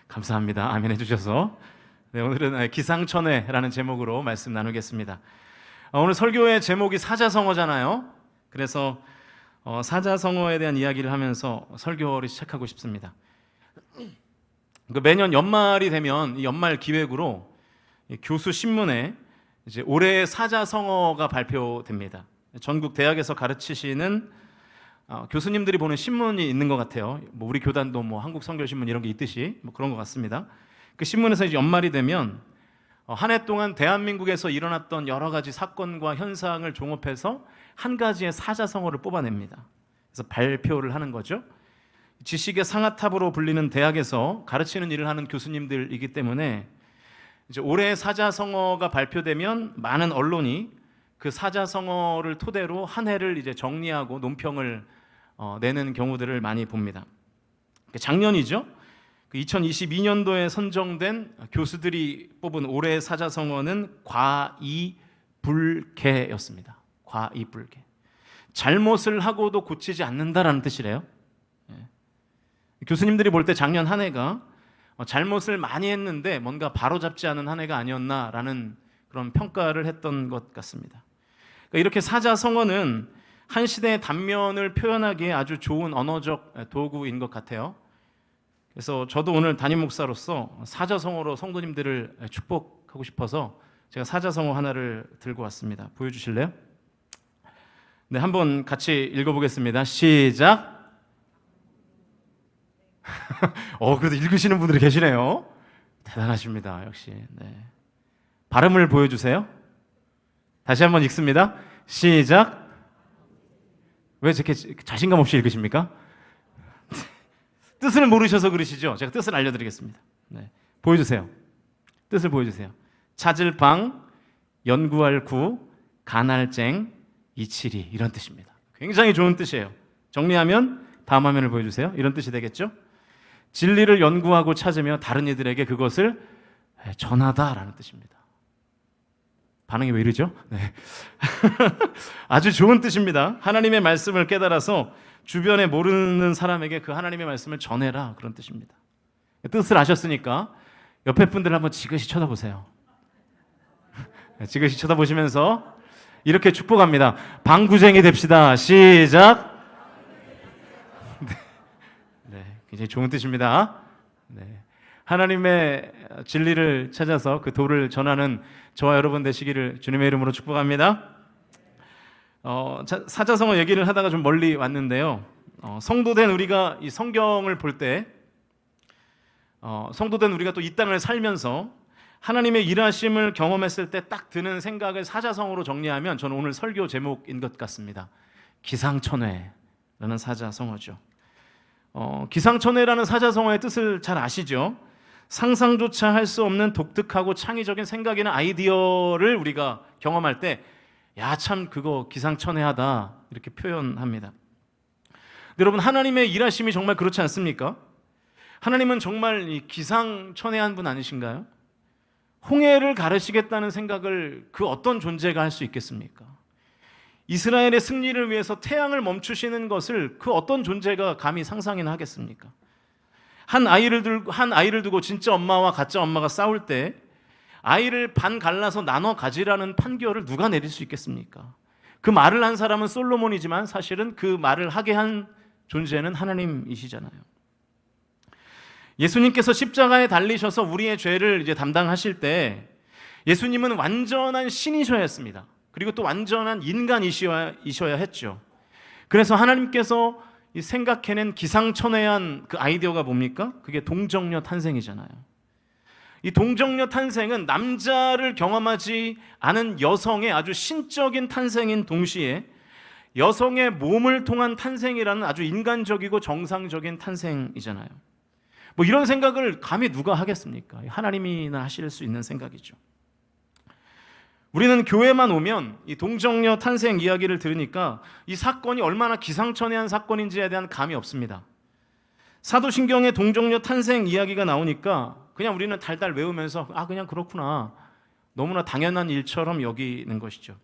감사합니다. 아멘 해주셔서. 네, 오늘은 기상천외라는 제목으로 말씀 나누겠습니다. 오늘 설교의 제목이 사자성어잖아요. 그래서 사자성어에 대한 이야기를 하면서 설교를 시작하고 싶습니다. 매년 연말이 되면 이 연말 기획으로 교수 신문에 이제 올해의 사자성어가 발표됩니다. 전국 대학에서 가르치시는 교수님들이 보는 신문이 있는 것 같아요. 우리 교단도 한국선교신문 이런 게 있듯이 그런 것 같습니다. 그 신문에서 이제 연말이 되면 한 해 동안 대한민국에서 일어났던 여러 가지 사건과 현상을 종합해서 한 가지의 사자성어를 뽑아냅니다. 그래서 발표를 하는 거죠. 지식의 상아탑으로 불리는 대학에서 가르치는 일을 하는 교수님들이기 때문에 이제 올해의 사자성어가 발표되면 많은 언론이 그 사자성어를 토대로 한 해를 이제 정리하고 논평을 내는 경우들을 많이 봅니다. 작년이죠. 2022년도에 선정된 교수들이 뽑은 올해의 사자성어는 과이불개였습니다. 과이불개. 잘못을 하고도 고치지 않는다라는 뜻이래요. 교수님들이 볼 때 작년 한 해가 잘못을 많이 했는데 뭔가 바로잡지 않은 한 해가 아니었나라는 그런 평가를 했던 것 같습니다. 이렇게 사자성어는 한 시대의 단면을 표현하기에 아주 좋은 언어적 도구인 것 같아요. 그래서 저도 오늘 담임 목사로서 사자성어로 성도님들을 축복하고 싶어서 제가 사자성어 하나를 들고 왔습니다. 보여주실래요? 네, 한번 같이 읽어보겠습니다. 시작. 그래도 읽으시는 분들이 계시네요. 대단하십니다. 역시. 네. 발음을 보여주세요. 다시 한번 읽습니다. 시작. 왜 저렇게 자신감 없이 읽으십니까? 뜻을 모르셔서 그러시죠? 제가 뜻을 알려드리겠습니다. 네. 보여주세요. 뜻을 보여주세요. 찾을 방, 연구할 구, 간할쟁, 이치리 이런 뜻입니다. 굉장히 좋은 뜻이에요. 정리하면 다음 화면을 보여주세요. 이런 뜻이 되겠죠? 진리를 연구하고 찾으며 다른 이들에게 그것을 전하다라는 뜻입니다. 반응이 왜 이러죠? 네. 아주 좋은 뜻입니다. 하나님의 말씀을 깨달아서 주변에 모르는 사람에게 그 하나님의 말씀을 전해라 그런 뜻입니다. 뜻을 아셨으니까 옆에 분들 한번 지그시 쳐다보세요. 지그시 쳐다보시면서 이렇게 축복합니다. 방구쟁이 됩시다. 시작. 네, 굉장히 좋은 뜻입니다. 네. 하나님의 진리를 찾아서 그 도를 전하는 저와 여러분 되시기를 주님의 이름으로 축복합니다. 사자성어 얘기를 하다가 좀 멀리 왔는데요. 성도된 우리가 이 성경을 볼 때, 성도된 우리가 또 이 땅을 살면서 하나님의 일하심을 경험했을 때 딱 드는 생각을 사자성어로 정리하면 저는 오늘 설교 제목인 것 같습니다. 기상천외라는 사자성어죠. 기상천외라는 사자성어의 뜻을 잘 아시죠? 상상조차 할 수 없는 독특하고 창의적인 생각이나 아이디어를 우리가 경험할 때 야, 참 그거 기상천외하다 이렇게 표현합니다. 여러분, 하나님의 일하심이 정말 그렇지 않습니까? 하나님은 정말 기상천외한 분 아니신가요? 홍해를 가르시겠다는 생각을 그 어떤 존재가 할 수 있겠습니까? 이스라엘의 승리를 위해서 태양을 멈추시는 것을 그 어떤 존재가 감히 상상이나 하겠습니까? 한 아이를 두고 진짜 엄마와 가짜 엄마가 싸울 때 아이를 반 갈라서 나눠 가지라는 판결을 누가 내릴 수 있겠습니까? 그 말을 한 사람은 솔로몬이지만 사실은 그 말을 하게 한 존재는 하나님이시잖아요. 예수님께서 십자가에 달리셔서 우리의 죄를 이제 담당하실 때 예수님은 완전한 신이셔야 했습니다. 그리고 또 완전한 인간이셔야 했죠. 그래서 하나님께서 생각해낸 기상천외한 그 아이디어가 뭡니까? 그게 동정녀 탄생이잖아요. 이 동정녀 탄생은 남자를 경험하지 않은 여성의 아주 신적인 탄생인 동시에 여성의 몸을 통한 탄생이라는 아주 인간적이고 정상적인 탄생이잖아요. 이런 생각을 감히 누가 하겠습니까? 하나님이나 하실 수 있는 생각이죠. 우리는 교회만 오면 이 동정녀 탄생 이야기를 들으니까 이 사건이 얼마나 기상천외한 사건인지에 대한 감이 없습니다. 사도신경의 동정녀 탄생 이야기가 나오니까 그냥 우리는 달달 외우면서 그냥 그렇구나, 너무나 당연한 일처럼 여기는 것이죠.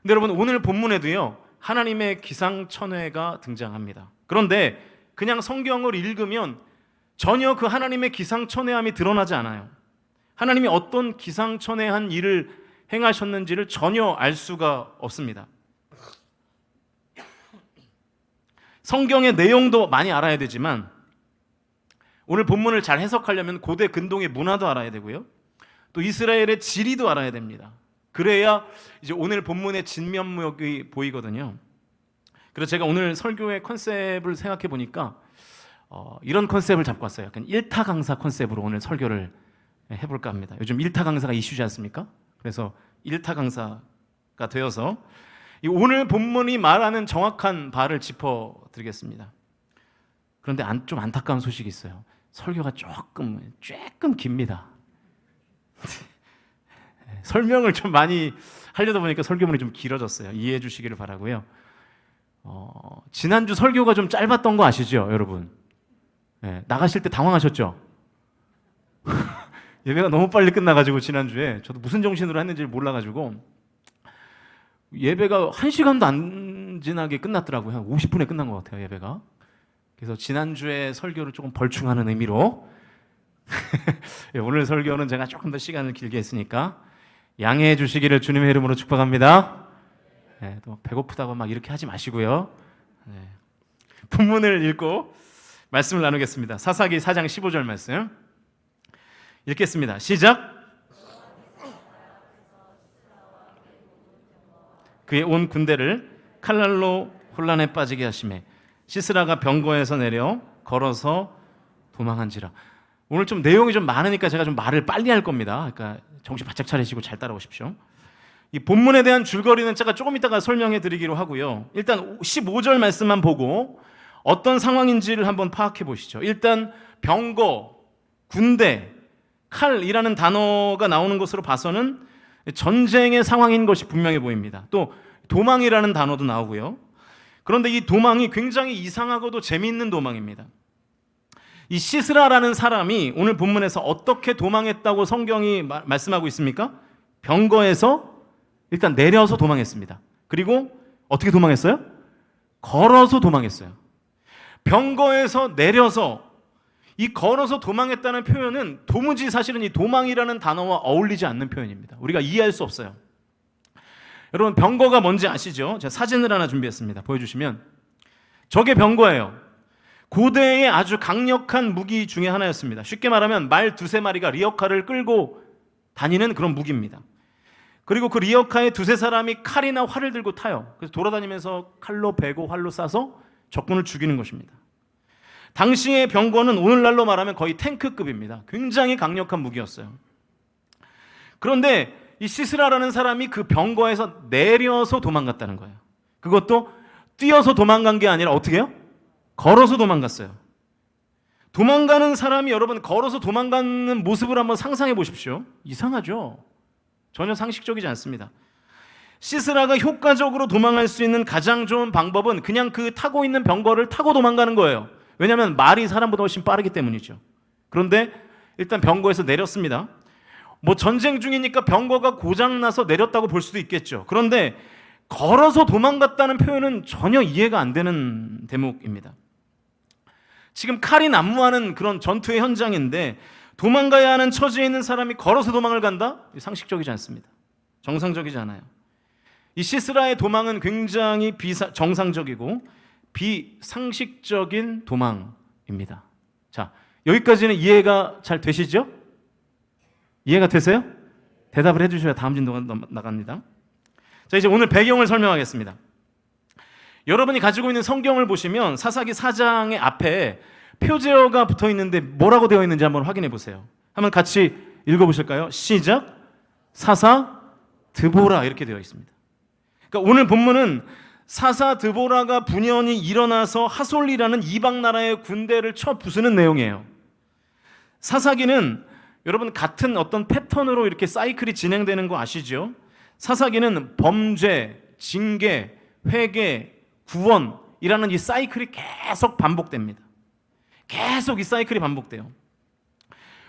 근데 여러분, 오늘 본문에도요 하나님의 기상천외가 등장합니다. 그런데 그냥 성경을 읽으면 전혀 그 하나님의 기상천외함이 드러나지 않아요. 하나님이 어떤 기상천외한 일을 행하셨는지를 전혀 알 수가 없습니다. 성경의 내용도 많이 알아야 되지만 오늘 본문을 잘 해석하려면 고대 근동의 문화도 알아야 되고요. 또 이스라엘의 지리도 알아야 됩니다. 그래야 이제 오늘 본문의 진면목이 보이거든요. 그래서 제가 오늘 설교의 컨셉을 생각해 보니까 이런 컨셉을 잡고 왔어요. 약간 일타 강사 컨셉으로 오늘 설교를 해볼까 합니다. 요즘 일타 강사가 이슈지 않습니까? 그래서 일타 강사가 되어서 오늘 본문이 말하는 정확한 바를 짚어드리겠습니다. 그런데 좀 안타까운 소식이 있어요. 설교가 조금 깁니다. 설명을 좀 많이 하려다 보니까 설교문이 좀 길어졌어요. 이해해 주시기를 바라고요. 지난주 설교가 좀 짧았던 거 아시죠, 여러분? 나가실 때 당황하셨죠? 예배가 너무 빨리 끝나가지고 지난주에 저도 무슨 정신으로 했는지 몰라가지고 예배가 1시간도 안 지나게 끝났더라고요. 한 50분에 끝난 것 같아요, 예배가. 그래서 지난주에 설교를 조금 벌충하는 의미로 오늘 설교는 제가 조금 더 시간을 길게 했으니까 양해해 주시기를 주님의 이름으로 축복합니다. 또 배고프다고 막 이렇게 하지 마시고요. 본문을 읽고 말씀을 나누겠습니다. 사사기 4장 15절 말씀 읽겠습니다. 시작. 그의 온 군대를 칼날로 혼란에 빠지게 하시매 시스라가 병거에서 내려 걸어서 도망한지라. 오늘 좀 내용이 좀 많으니까 제가 좀 말을 빨리 할 겁니다. 그러니까 정신 바짝 차리시고 잘 따라오십시오. 이 본문에 대한 줄거리는 제가 조금 이따가 설명해 드리기로 하고요. 일단 15절 말씀만 보고 어떤 상황인지를 한번 파악해 보시죠. 일단 병거, 군대, 칼이라는 단어가 나오는 것으로 봐서는 전쟁의 상황인 것이 분명해 보입니다. 또 도망이라는 단어도 나오고요. 그런데 이 도망이 굉장히 이상하고도 재미있는 도망입니다. 이 시스라라는 사람이 오늘 본문에서 어떻게 도망했다고 성경이 말씀하고 있습니까? 병거에서 일단 내려서 도망했습니다. 그리고 어떻게 도망했어요? 걸어서 도망했어요. 병거에서 내려서 이 걸어서 도망했다는 표현은 도무지 사실은 이 도망이라는 단어와 어울리지 않는 표현입니다. 우리가 이해할 수 없어요. 여러분 병거가 뭔지 아시죠? 제가 사진을 하나 준비했습니다. 보여주시면 저게 병거예요. 고대의 아주 강력한 무기 중에 하나였습니다. 쉽게 말하면 말 두세 마리가 리어카를 끌고 다니는 그런 무기입니다. 그리고 그 리어카에 두세 사람이 칼이나 활을 들고 타요. 그래서 돌아다니면서 칼로 베고 활로 쏴서 적군을 죽이는 것입니다. 당시의 병거는 오늘날로 말하면 거의 탱크급입니다. 굉장히 강력한 무기였어요. 그런데 이 시스라라는 사람이 그 병거에서 내려서 도망갔다는 거예요. 그것도 뛰어서 도망간 게 아니라 어떻게 해요? 걸어서 도망갔어요. 도망가는 사람이 여러분 걸어서 도망가는 모습을 한번 상상해 보십시오. 이상하죠? 전혀 상식적이지 않습니다. 시스라가 효과적으로 도망할 수 있는 가장 좋은 방법은 그냥 그 타고 있는 병거를 타고 도망가는 거예요. 왜냐하면 말이 사람보다 훨씬 빠르기 때문이죠. 그런데 일단 병거에서 내렸습니다. 뭐 전쟁 중이니까 병거가 고장나서 내렸다고 볼 수도 있겠죠. 그런데 걸어서 도망갔다는 표현은 전혀 이해가 안 되는 대목입니다. 지금 칼이 난무하는 그런 전투의 현장인데 도망가야 하는 처지에 있는 사람이 걸어서 도망을 간다? 상식적이지 않습니다. 정상적이지 않아요. 이 시스라의 도망은 굉장히 정상적이고 비상식적인 도망입니다. 자, 여기까지는 이해가 잘 되시죠? 이해가 되세요? 대답을 해주셔야 다음 진도가 나갑니다. 자, 이제 오늘 배경을 설명하겠습니다. 여러분이 가지고 있는 성경을 보시면 사사기 4장의 앞에 표제어가 붙어 있는데 뭐라고 되어 있는지 한번 확인해 보세요. 한번 같이 읽어보실까요? 시작. 사사 드보라 이렇게 되어 있습니다. 그러니까 오늘 본문은 사사 드보라가 분연히 일어나서 하솔이라는 이방 나라의 군대를 쳐 부수는 내용이에요. 사사기는 여러분 같은 어떤 패턴으로 이렇게 사이클이 진행되는 거 아시죠? 사사기는 범죄, 징계, 회개, 구원이라는 이 사이클이 계속 반복됩니다. 계속 이 사이클이 반복돼요.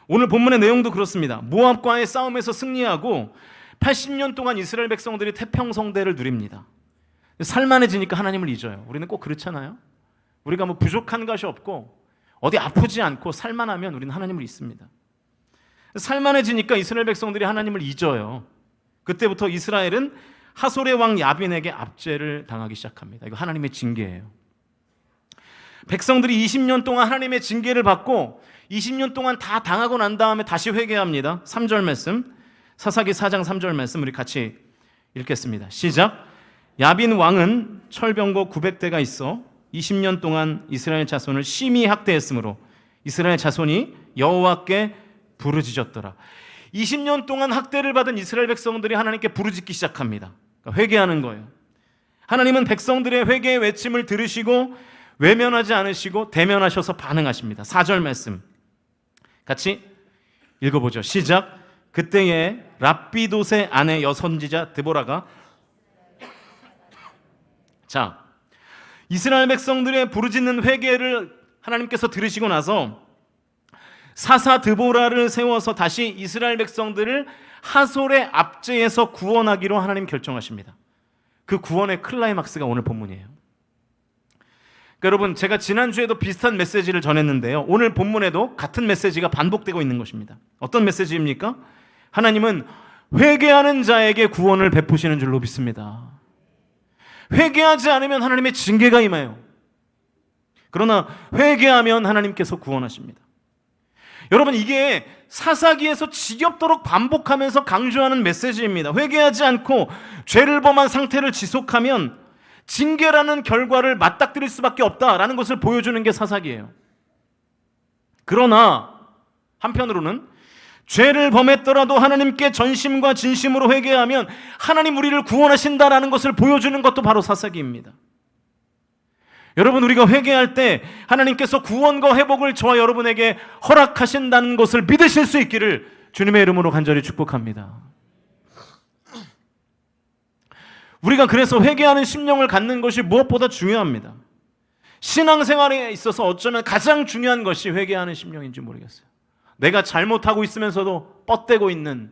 오늘 본문의 내용도 그렇습니다. 모압과의 싸움에서 승리하고 80년 동안 이스라엘 백성들이 태평성대를 누립니다. 살만해지니까 하나님을 잊어요. 우리는 꼭 그렇잖아요. 우리가 뭐 부족한 것이 없고 어디 아프지 않고 살만하면 우리는 하나님을 잊습니다. 살만해지니까 이스라엘 백성들이 하나님을 잊어요. 그때부터 이스라엘은 하솔의 왕 야빈에게 압제를 당하기 시작합니다. 이거 하나님의 징계예요. 백성들이 20년 동안 하나님의 징계를 받고 20년 동안 다 당하고 난 다음에 다시 회개합니다. 3절 말씀, 사사기 4장 3절 말씀 우리 같이 읽겠습니다. 시작. 야빈 왕은 철병거 900대가 있어 20년 동안 이스라엘 자손을 심히 학대했으므로 이스라엘 자손이 여호와께 부르짖었더라. 20년 동안 학대를 받은 이스라엘 백성들이 하나님께 부르짖기 시작합니다. 그러니까 회개하는 거예요. 하나님은 백성들의 회개의 외침을 들으시고 외면하지 않으시고 대면하셔서 반응하십니다. 4절 말씀 같이 읽어보죠. 시작. 그때에 랍비돗의 아내 여선지자 드보라가 자, 이스라엘 백성들의 부르짖는 회개를 하나님께서 들으시고 나서 사사 드보라를 세워서 다시 이스라엘 백성들을 하솔의 압제에서 구원하기로 하나님 결정하십니다. 그 구원의 클라이막스가 오늘 본문이에요. 그러니까 여러분, 제가 지난주에도 비슷한 메시지를 전했는데요, 오늘 본문에도 같은 메시지가 반복되고 있는 것입니다. 어떤 메시지입니까? 하나님은 회개하는 자에게 구원을 베푸시는 줄로 믿습니다. 회개하지 않으면 하나님의 징계가 임해요. 그러나 회개하면 하나님께서 구원하십니다. 여러분, 이게 사사기에서 지겹도록 반복하면서 강조하는 메시지입니다. 회개하지 않고 죄를 범한 상태를 지속하면 징계라는 결과를 맞닥뜨릴 수밖에 없다라는 것을 보여주는 게 사사기예요. 그러나 한편으로는 죄를 범했더라도 하나님께 전심과 진심으로 회개하면 하나님 우리를 구원하신다라는 것을 보여주는 것도 바로 사사기입니다. 여러분, 우리가 회개할 때 하나님께서 구원과 회복을 저와 여러분에게 허락하신다는 것을 믿으실 수 있기를 주님의 이름으로 간절히 축복합니다. 우리가 그래서 회개하는 심령을 갖는 것이 무엇보다 중요합니다. 신앙생활에 있어서 어쩌면 가장 중요한 것이 회개하는 심령인지 모르겠어요. 내가 잘못하고 있으면서도 뻗대고 있는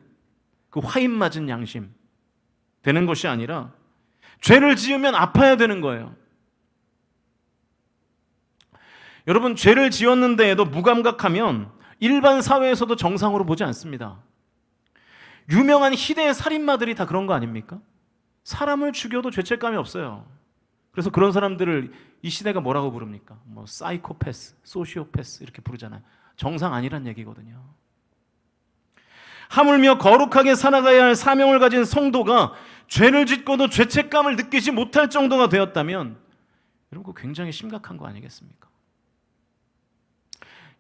그 화인 맞은 양심 되는 것이 아니라 죄를 지으면 아파야 되는 거예요. 여러분, 죄를 지었는데도 무감각하면 일반 사회에서도 정상으로 보지 않습니다. 유명한 희대의 살인마들이 다 그런 거 아닙니까? 사람을 죽여도 죄책감이 없어요. 그래서 그런 사람들을 이 시대가 뭐라고 부릅니까? 뭐 사이코패스, 소시오패스 이렇게 부르잖아요. 정상 아니란 얘기거든요. 하물며 거룩하게 살아가야 할 사명을 가진 성도가 죄를 짓고도 죄책감을 느끼지 못할 정도가 되었다면 여러분, 그거 굉장히 심각한 거 아니겠습니까?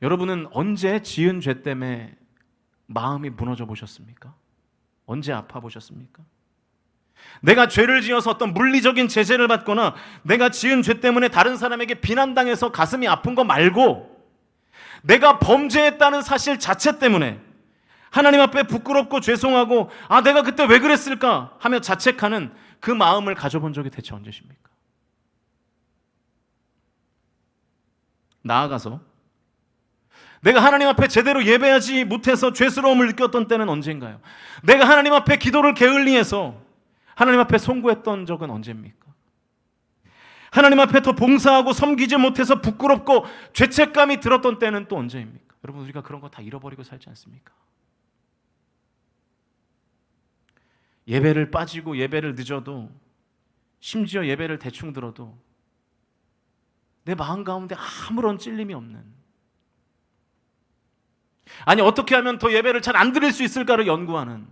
여러분은 언제 지은 죄 때문에 마음이 무너져 보셨습니까? 언제 아파 보셨습니까? 내가 죄를 지어서 어떤 물리적인 제재를 받거나 내가 지은 죄 때문에 다른 사람에게 비난당해서 가슴이 아픈 거 말고 내가 범죄했다는 사실 자체 때문에 하나님 앞에 부끄럽고 죄송하고 내가 그때 왜 그랬을까 하며 자책하는 그 마음을 가져본 적이 대체 언제십니까? 나아가서 내가 하나님 앞에 제대로 예배하지 못해서 죄스러움을 느꼈던 때는 언젠가요? 내가 하나님 앞에 기도를 게을리해서 하나님 앞에 송구했던 적은 언제입니까? 하나님 앞에 더 봉사하고 섬기지 못해서 부끄럽고 죄책감이 들었던 때는 또 언제입니까? 여러분, 우리가 그런 거 다 잃어버리고 살지 않습니까? 예배를 빠지고 예배를 늦어도, 심지어 예배를 대충 들어도 내 마음 가운데 아무런 찔림이 없는, 아니 어떻게 하면 더 예배를 잘 안 드릴 수 있을까를 연구하는,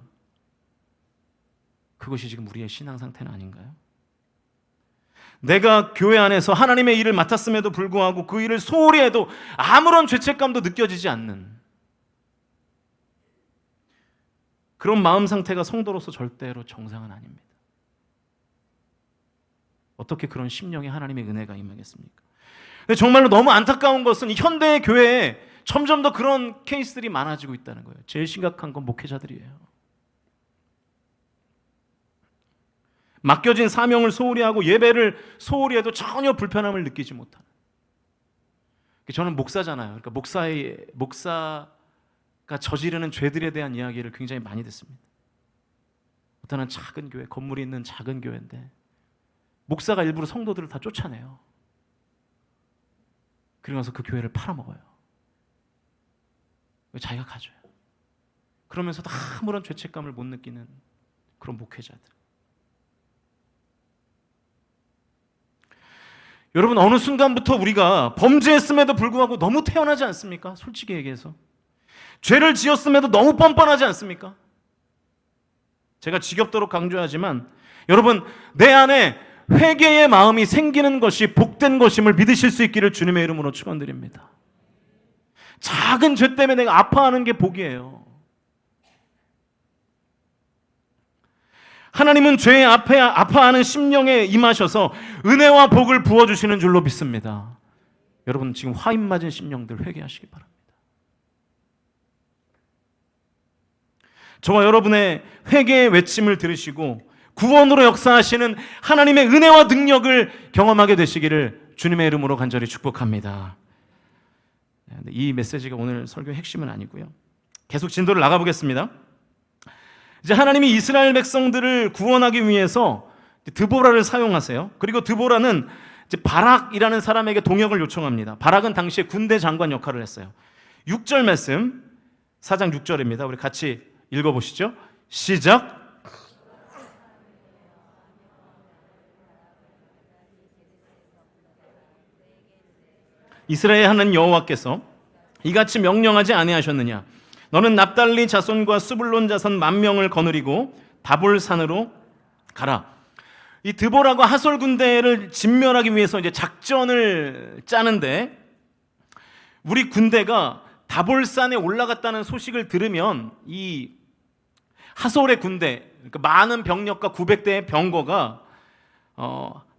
그것이 지금 우리의 신앙 상태는 아닌가요? 내가 교회 안에서 하나님의 일을 맡았음에도 불구하고 그 일을 소홀히 해도 아무런 죄책감도 느껴지지 않는 그런 마음 상태가 성도로서 절대로 정상은 아닙니다. 어떻게 그런 심령에 하나님의 은혜가 임하겠습니까? 근데 정말로 너무 안타까운 것은 현대의 교회에 점점 더 그런 케이스들이 많아지고 있다는 거예요. 제일 심각한 건 목회자들이에요. 맡겨진 사명을 소홀히 하고 예배를 소홀히 해도 전혀 불편함을 느끼지 못하는. 저는 목사잖아요. 그러니까 목사가 저지르는 죄들에 대한 이야기를 굉장히 많이 듣습니다. 어떤 한 작은 교회, 건물이 있는 작은 교회인데 목사가 일부러 성도들을 다 쫓아내요. 그러면서 그 교회를 팔아먹어요. 자기가 가져요. 그러면서도 아무런 죄책감을 못 느끼는 그런 목회자들. 여러분, 어느 순간부터 우리가 범죄했음에도 불구하고 너무 태연하지 않습니까? 솔직히 얘기해서 죄를 지었음에도 너무 뻔뻔하지 않습니까? 제가 지겹도록 강조하지만 여러분, 내 안에 회개의 마음이 생기는 것이 복된 것임을 믿으실 수 있기를 주님의 이름으로 축원드립니다. 작은 죄 때문에 내가 아파하는 게 복이에요. 하나님은 죄에 아파하는 심령에 임하셔서 은혜와 복을 부어주시는 줄로 믿습니다. 여러분, 지금 화인 맞은 심령들 회개하시기 바랍니다. 저와 여러분의 회개의 외침을 들으시고 구원으로 역사하시는 하나님의 은혜와 능력을 경험하게 되시기를 주님의 이름으로 간절히 축복합니다. 이 메시지가 오늘 설교의 핵심은 아니고요. 계속 진도를 나가보겠습니다. 이제 하나님이 이스라엘 백성들을 구원하기 위해서 드보라를 사용하세요. 그리고 드보라는 이제 바락이라는 사람에게 동역을 요청합니다. 바락은 당시에 군대 장관 역할을 했어요. 6절 말씀, 4장 6절입니다. 우리 같이 읽어보시죠. 시작. 이스라엘 하나님 여호와께서 이같이 명령하지 아니하셨느냐? 너는 납달리 자손과 스불론 자손 10,000명을 거느리고 다볼산으로 가라. 이 드보라가 하솔 군대를 진멸하기 위해서 이제 작전을 짜는데, 우리 군대가 다볼산에 올라갔다는 소식을 들으면 이 하솔의 군대, 그러니까 많은 병력과 900대의 병거가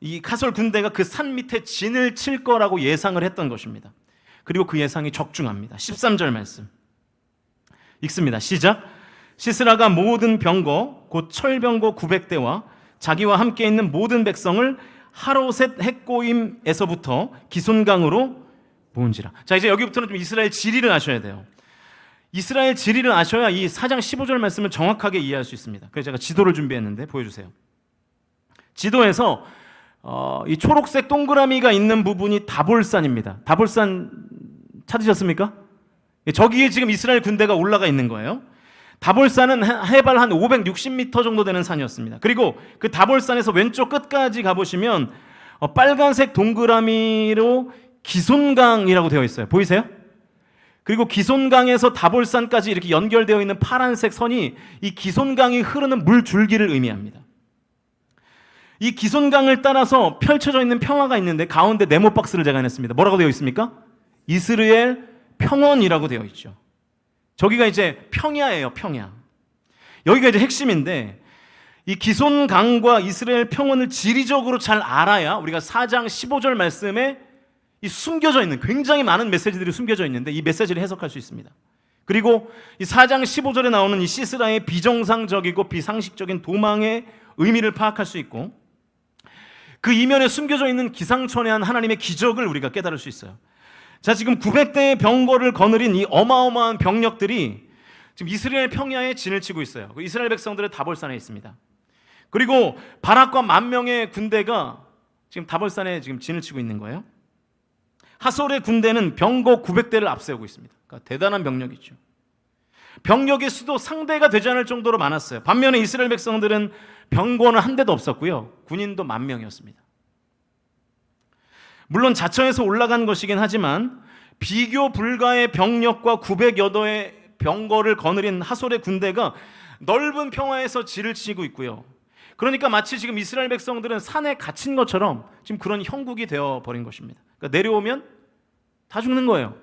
이 하솔 군대가 그 산 밑에 진을 칠 거라고 예상을 했던 것입니다. 그리고 그 예상이 적중합니다. 13절 말씀 읽습니다. 시작. 시스라가 모든 병거 곧 철병거 900대와 자기와 함께 있는 모든 백성을 하로셋 핵고임에서부터 기손강으로 모은지라. 자, 이제 여기부터는 좀 이스라엘 지리를 아셔야 돼요. 이스라엘 지리를 아셔야 이 4장 15절 말씀을 정확하게 이해할 수 있습니다. 그래서 제가 지도를 준비했는데 보여주세요. 지도에서 이 초록색 동그라미가 있는 부분이 다볼산입니다. 다볼산 찾으셨습니까? 저기에 지금 이스라엘 군대가 올라가 있는 거예요. 다볼산은 해발 한 560m 정도 되는 산이었습니다. 그리고 그 다볼산에서 왼쪽 끝까지 가보시면 빨간색 동그라미로 기손강이라고 되어 있어요. 보이세요? 그리고 기손강에서 다볼산까지 이렇게 연결되어 있는 파란색 선이 이 기손강이 흐르는 물줄기를 의미합니다. 이 기손강을 따라서 펼쳐져 있는 평화가 있는데 가운데 네모 박스를 제가 해냈습니다. 뭐라고 되어 있습니까? 이스라엘 평원이라고 되어 있죠. 저기가 이제 평야예요, 평야. 여기가 이제 핵심인데, 이 기손강과 이스라엘 평원을 지리적으로 잘 알아야 우리가 4장 15절 말씀에 이 숨겨져 있는 굉장히 많은 메시지들이 숨겨져 있는데 이 메시지를 해석할 수 있습니다. 그리고 이 4장 15절에 나오는 이 시스라의 비정상적이고 비상식적인 도망의 의미를 파악할 수 있고, 그 이면에 숨겨져 있는 기상천외한 하나님의 기적을 우리가 깨달을 수 있어요. 자, 지금 900대의 병거를 거느린 이 어마어마한 병력들이 지금 이스라엘 평야에 진을 치고 있어요. 이스라엘 백성들의 다볼산에 있습니다. 그리고 바락과 10,000명의 군대가 지금 다볼산에 지금 진을 치고 있는 거예요. 하솔의 군대는 병거 900대를 앞세우고 있습니다. 그러니까 대단한 병력이죠. 병력의 수도 상대가 되지 않을 정도로 많았어요. 반면에 이스라엘 백성들은 병거는 한 대도 없었고요. 군인도 10,000명이었습니다. 물론 자처에서 올라간 것이긴 하지만 비교 불가의 병력과 900여도의 병거를 거느린 하솔의 군대가 넓은 평화에서 진을 치고 있고요. 그러니까 마치 지금 이스라엘 백성들은 산에 갇힌 것처럼 지금 그런 형국이 되어버린 것입니다. 그러니까 내려오면 다 죽는 거예요.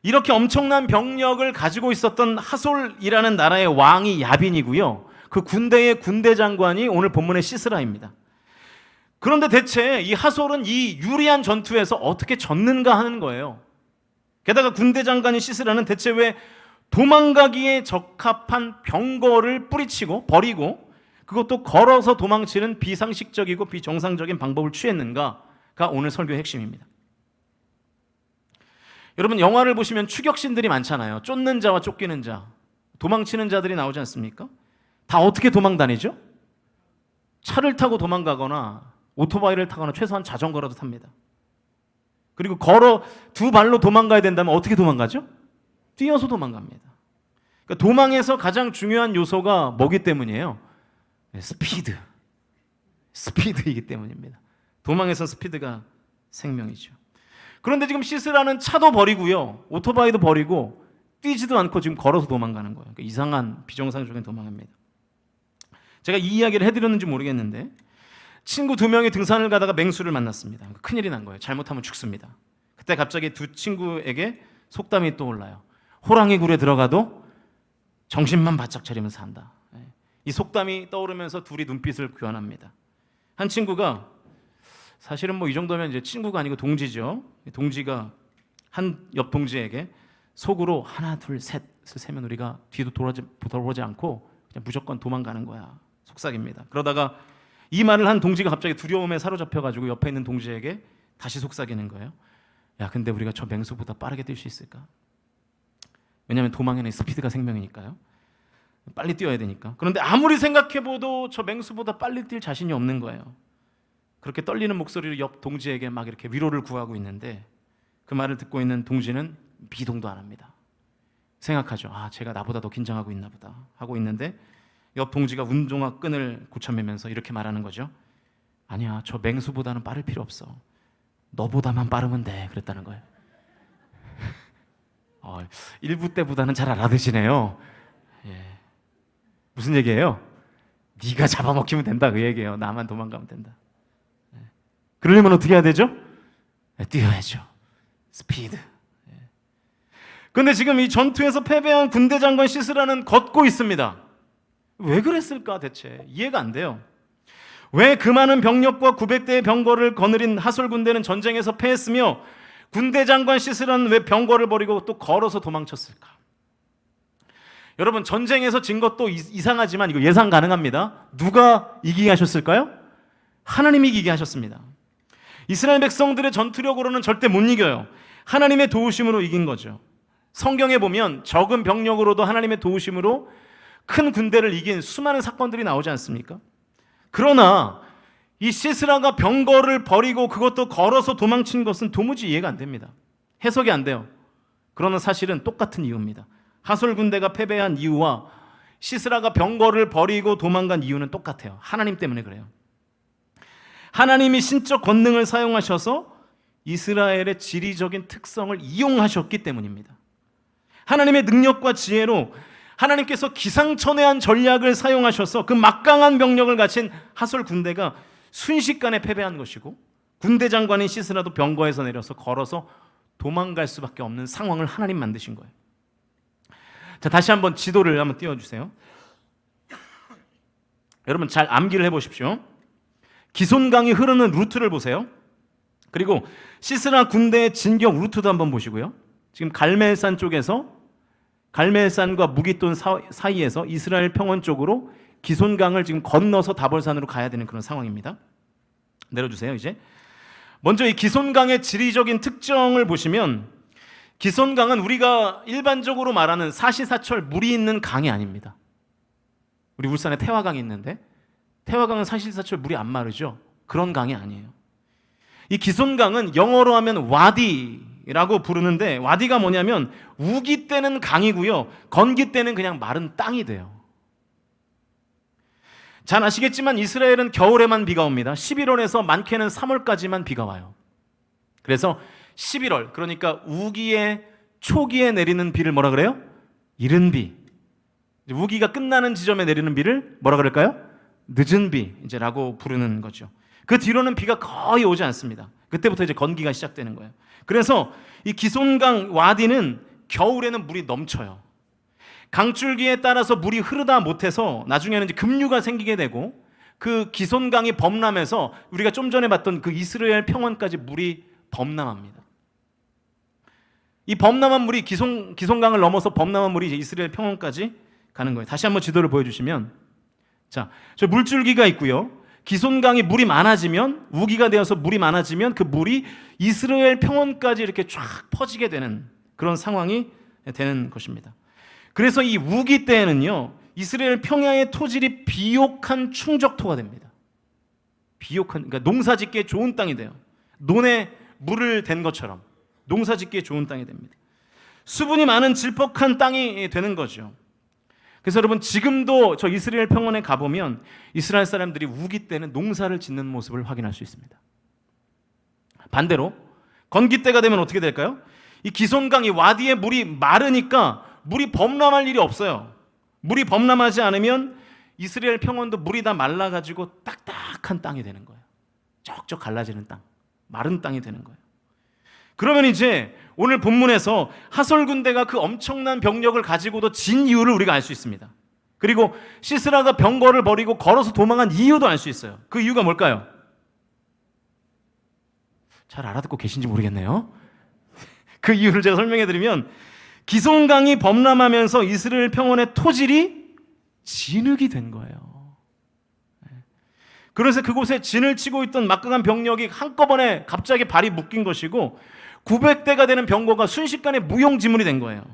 이렇게 엄청난 병력을 가지고 있었던 하솔이라는 나라의 왕이 야빈이고요. 그 군대의 군대 장관이 오늘 본문의 시스라입니다. 그런데 대체 이 하솔은 이 유리한 전투에서 어떻게 졌는가 하는 거예요. 게다가 군대 장관인 시스라는 대체 왜 도망가기에 적합한 병거를 뿌리치고 버리고 그것도 걸어서 도망치는 비상식적이고 비정상적인 방법을 취했는가가 오늘 설교의 핵심입니다. 여러분, 영화를 보시면 추격신들이 많잖아요. 쫓는 자와 쫓기는 자, 도망치는 자들이 나오지 않습니까? 다 어떻게 도망 다니죠? 차를 타고 도망가거나 오토바이를 타거나 최소한 자전거라도 탑니다. 그리고 걸어 두 발로 도망가야 된다면 어떻게 도망가죠? 뛰어서 도망갑니다. 그러니까 도망에서 가장 중요한 요소가 뭐기 때문이에요? 스피드이기 때문입니다. 도망에서 스피드가 생명이죠. 그런데 지금 시스라는 차도 버리고요, 오토바이도 버리고 뛰지도 않고 지금 걸어서 도망가는 거예요. 그러니까 이상한 비정상적인 도망입니다. 제가 이 이야기를 해드렸는지 모르겠는데 친구 2명이 등산을 가다가 맹수를 만났습니다. 큰일이 난 거예요. 잘못하면 죽습니다. 그때 갑자기 두 친구에게 속담이 떠올라요. 호랑이 굴에 들어가도 정신만 바짝 차리면서 산다. 이 속담이 떠오르면서 둘이 눈빛을 교환합니다. 한 친구가, 사실은 뭐 이 정도면 이제 친구가 아니고 동지죠. 동지가 한 옆 동지에게 속으로 하나 둘 셋을 세면 우리가 뒤도 돌아보지 않고 그냥 무조건 도망가는 거야. 속삭입니다. 그러다가 이 말을 한 동지가 갑자기 두려움에 사로잡혀가지고 옆에 있는 동지에게 다시 속삭이는 거예요. 야, 근데 우리가 저 맹수보다 빠르게 뛸 수 있을까? 왜냐하면 도망에는 스피드가 생명이니까요. 빨리 뛰어야 되니까. 그런데 아무리 생각해봐도 저 맹수보다 빨리 뛸 자신이 없는 거예요. 그렇게 떨리는 목소리로 옆 동지에게 막 이렇게 위로를 구하고 있는데 그 말을 듣고 있는 동지는 미동도 안 합니다. 생각하죠. 아, 제가 나보다 더 긴장하고 있나 보다 하고 있는데 옆 동지가 운동화 끈을 고쳐매면서 이렇게 말하는 거죠. 아니야, 저 맹수보다는 빠를 필요 없어. 너보다만 빠르면 돼. 그랬다는 거예요. 1부 때보다는 잘 알아듣시네요. 예. 무슨 얘기예요? 네가 잡아먹히면 된다, 그 얘기예요. 나만 도망가면 된다. 예. 그러려면 어떻게 해야 되죠? 뛰어야죠. 스피드. 그런데 지금 이 전투에서 패배한 군대 장관 시스라는 걷고 있습니다. 왜 그랬을까 대체? 이해가 안 돼요. 왜 그 많은 병력과 900대의 병거를 거느린 하솔 군대는 전쟁에서 패했으며 군대 장관 시스라는 왜 병거를 버리고 또 걸어서 도망쳤을까? 여러분, 전쟁에서 진 것도 이상하지만 이거 예상 가능합니다. 누가 이기게 하셨을까요? 하나님이 이기게 하셨습니다. 이스라엘 백성들의 전투력으로는 절대 못 이겨요. 하나님의 도우심으로 이긴 거죠. 성경에 보면 적은 병력으로도 하나님의 도우심으로 큰 군대를 이긴 수많은 사건들이 나오지 않습니까? 그러나 이 시스라가 병거를 버리고 그것도 걸어서 도망친 것은 도무지 이해가 안 됩니다. 해석이 안 돼요. 그러나 사실은 똑같은 이유입니다. 하솔 군대가 패배한 이유와 시스라가 병거를 버리고 도망간 이유는 똑같아요. 하나님 때문에 그래요. 하나님이 신적 권능을 사용하셔서 이스라엘의 지리적인 특성을 이용하셨기 때문입니다. 하나님의 능력과 지혜로 하나님께서 기상천외한 전략을 사용하셔서 그 막강한 병력을 갖춘 하솔 군대가 순식간에 패배한 것이고 군대 장관인 시스라도 병거에서 내려서 걸어서 도망갈 수밖에 없는 상황을 하나님 만드신 거예요. 자, 다시 한번 지도를 한번 띄워주세요. 여러분 잘 암기를 해보십시오. 기손강이 흐르는 루트를 보세요. 그리고 시스라 군대의 진격 루트도 한번 보시고요. 지금 갈멜산 쪽에서 갈멜산과 무깃돈 사이에서 이스라엘 평원 쪽으로 기손강을 지금 건너서 다볼산으로 가야 되는 그런 상황입니다. 내려주세요. 이제 먼저 이 기손강의 지리적인 특징을 보시면 기손강은 우리가 일반적으로 말하는 사시사철 물이 있는 강이 아닙니다. 우리 울산에 태화강이 있는데 태화강은 사시사철 물이 안 마르죠. 그런 강이 아니에요. 이 기손강은 영어로 하면 와디라고 부르는데 와디가 뭐냐면 우기 때는 강이고요. 건기 때는 그냥 마른 땅이 돼요. 잘 아시겠지만 이스라엘은 겨울에만 비가 옵니다. 11월에서 많게는 3월까지만 비가 와요. 그래서 11월, 그러니까 우기의 초기에 내리는 비를 뭐라 그래요? 이른 비. 우기가 끝나는 지점에 내리는 비를 뭐라 그럴까요? 늦은 비 이제라고 부르는 거죠. 그 뒤로는 비가 거의 오지 않습니다. 그때부터 이제 건기가 시작되는 거예요. 그래서 이 기손강 와디는 겨울에는 물이 넘쳐요. 강줄기에 따라서 물이 흐르다 못해서 나중에는 이제 급류가 생기게 되고 그 기손강이 범람해서 우리가 좀 전에 봤던 그 이스라엘 평원까지 물이 범람합니다. 이 범람한 물이 기손강을 넘어서 범람한 물이 이제 이스라엘 평원까지 가는 거예요. 다시 한번 지도를 보여주시면, 자, 저 물줄기가 있고요. 기손강이 물이 많아지면 우기가 되어서 물이 많아지면 그 물이 이스라엘 평원까지 이렇게 쫙 퍼지게 되는 그런 상황이 되는 것입니다. 그래서 이 우기 때에는요, 이스라엘 평야의 토질이 비옥한 충적토가 됩니다. 비옥한, 그러니까 농사짓기에 좋은 땅이 돼요. 논에 물을 댄 것처럼 농사짓기에 좋은 땅이 됩니다. 수분이 많은 질퍽한 땅이 되는 거죠. 그래서 여러분, 지금도 저 이스라엘 평원에 가보면 이스라엘 사람들이 우기 때는 농사를 짓는 모습을 확인할 수 있습니다. 반대로 건기 때가 되면 어떻게 될까요? 이 기손강, 이 와디의 물이 마르니까 물이 범람할 일이 없어요. 물이 범람하지 않으면 이스라엘 평원도 물이 다 말라가지고 딱딱한 땅이 되는 거예요. 쩍쩍 갈라지는 땅, 마른 땅이 되는 거예요. 그러면 이제 오늘 본문에서 하솔 군대가 그 엄청난 병력을 가지고도 진 이유를 우리가 알 수 있습니다. 그리고 시스라가 병거를 버리고 걸어서 도망한 이유도 알 수 있어요. 그 이유가 뭘까요? 잘 알아듣고 계신지 모르겠네요. 그 이유를 제가 설명해 드리면, 기손강이 범람하면서 이스라엘 평원의 토질이 진흙이 된 거예요. 그래서 그곳에 진을 치고 있던 막강한 병력이 한꺼번에 갑자기 발이 묶인 것이고 900대가 되는 병거가 순식간에 무용지물이 된 거예요.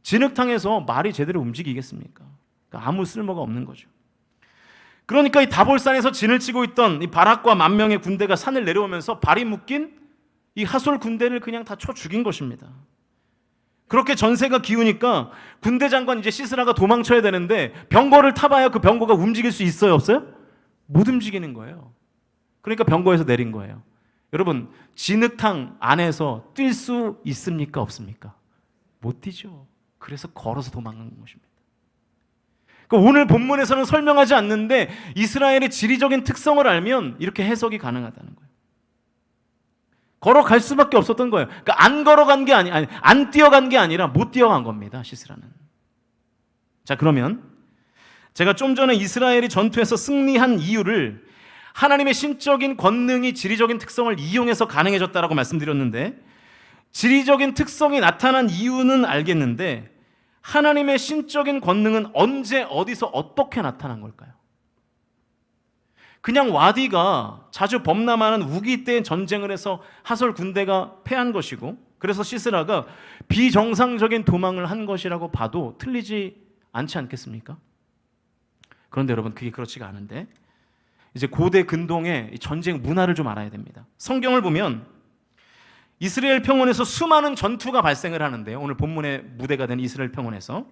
진흙탕에서 말이 제대로 움직이겠습니까? 그러니까 아무 쓸모가 없는 거죠. 그러니까 이 다볼산에서 진을 치고 있던 이 바락과 만 명의 군대가 산을 내려오면서 발이 묶인 이 하솔 군대를 그냥 다 쳐 죽인 것입니다. 그렇게 전세가 기우니까 군대 장관 이제 시스라가 도망쳐야 되는데 병거를 타봐야 그 병거가 움직일 수 있어요, 없어요? 못 움직이는 거예요. 그러니까 병거에서 내린 거예요. 여러분, 진흙탕 안에서 뛸 수 있습니까, 없습니까? 못 뛰죠. 그래서 걸어서 도망간 것입니다. 그러니까 오늘 본문에서는 설명하지 않는데 이스라엘의 지리적인 특성을 알면 이렇게 해석이 가능하다는 거예요. 걸어갈 수밖에 없었던 거예요. 그러니까 안 걸어간 게 안 뛰어간 게 아니라 못 뛰어간 겁니다, 시스라는. 자, 그러면 제가 좀 전에 이스라엘이 전투에서 승리한 이유를 하나님의 신적인 권능이 지리적인 특성을 이용해서 가능해졌다라고 말씀드렸는데, 지리적인 특성이 나타난 이유는 알겠는데 하나님의 신적인 권능은 언제, 어디서, 어떻게 나타난 걸까요? 그냥 와디가 자주 범람하는 우기 때 전쟁을 해서 하솔 군대가 패한 것이고, 그래서 시스라가 비정상적인 도망을 한 것이라고 봐도 틀리지 않지 않겠습니까? 그런데 여러분, 그게 그렇지가 않은데 이제 고대 근동의 전쟁 문화를 좀 알아야 됩니다. 성경을 보면 이스라엘 평원에서 수많은 전투가 발생을 하는데요, 오늘 본문의 무대가 된 이스라엘 평원에서